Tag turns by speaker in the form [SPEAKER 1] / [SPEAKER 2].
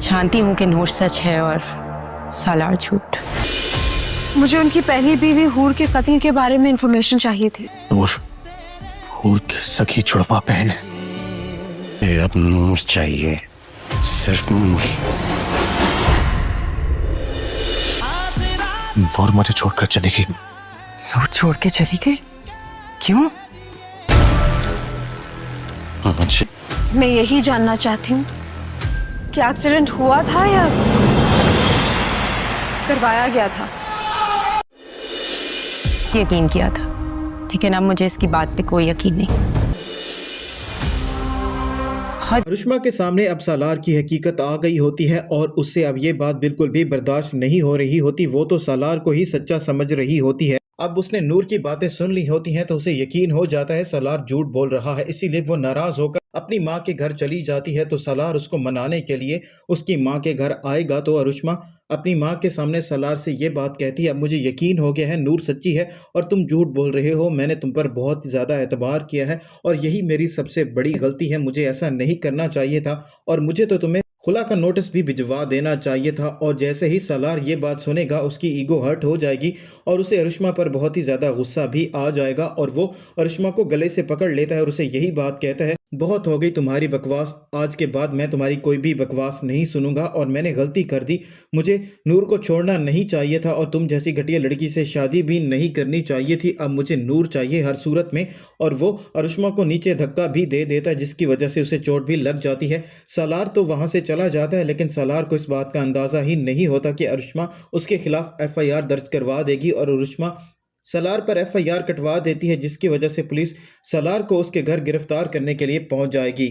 [SPEAKER 1] जानती हूँ कि नूर सच है और सालार झूठ।
[SPEAKER 2] मुझे उनकी पहली बीवी हूर के कत्ल के बारे में इंफॉर्मेशन चाहिए थी।
[SPEAKER 3] नूर हूर की सखी जुड़वा बहन है। अब नूर चाहिए, सिर्फ नूर। नूर मुझे छोड़कर चली गई।
[SPEAKER 4] नूर छोड़ के चली गई? क्यों?
[SPEAKER 3] मुझे
[SPEAKER 2] मैं यही जानना चाहती हूँ कि एक्सीडेंट हुआ था या करवाया गया था।
[SPEAKER 1] यकीन किया था, लेकिन अब मुझे इसकी बात पे कोई यकीन नहीं।
[SPEAKER 5] अरुष्मा के सामने अब सालार की हकीकत आ गई होती है और उससे अब ये बात बिल्कुल भी बर्दाश्त नहीं हो रही होती। वो तो सालार को ही सच्चा समझ रही होती है। अब उसने नूर की बातें सुन ली होती हैं तो उसे यकीन हो जाता है सालार झूठ बोल रहा है। इसीलिए वो नाराज होकर अपनी माँ के घर चली जाती है। तो सालार उसको मनाने के लिए उसकी माँ के घर आएगा तो अरुष्मा अपनी माँ के सामने सालार से ये बात कहती है, अब मुझे यकीन हो गया है नूर सच्ची है और तुम झूठ बोल रहे हो। मैंने तुम पर बहुत ज़्यादा एतबार किया है और यही मेरी सबसे बड़ी गलती है। मुझे ऐसा नहीं करना चाहिए था और मुझे तो तुम्हें खुला का नोटिस भी भिजवा देना चाहिए था। और जैसे ही सालार ये बात सुनेगा उसकी ईगो हर्ट हो जाएगी और उसे अरुष्मा पर बहुत ही ज़्यादा गुस्सा भी आ जाएगा और वो अरुष्मा को गले से पकड़ लेता है और उसे यही बात कहता है, बहुत हो गई तुम्हारी बकवास, आज के बाद मैं तुम्हारी कोई भी बकवास नहीं सुनूंगा और मैंने गलती कर दी। मुझे नूर को छोड़ना नहीं चाहिए था और तुम जैसी घटिया लड़की से शादी भी नहीं करनी चाहिए थी। अब मुझे नूर चाहिए हर सूरत में। और वो अरुष्मा को नीचे धक्का भी दे देता है जिसकी वजह से उसे चोट भी लग जाती है। सालार तो वहां से चला जाता है लेकिन सालार को इस बात का अंदाज़ा ही नहीं होता कि अरुष्मा उसके खिलाफ FIR दर्ज करवा देगी और अरुष्मा सालार पर FIR कटवा देती है जिसकी वजह से पुलिस सालार को उसके घर गिरफ्तार करने के लिए पहुंच जाएगी।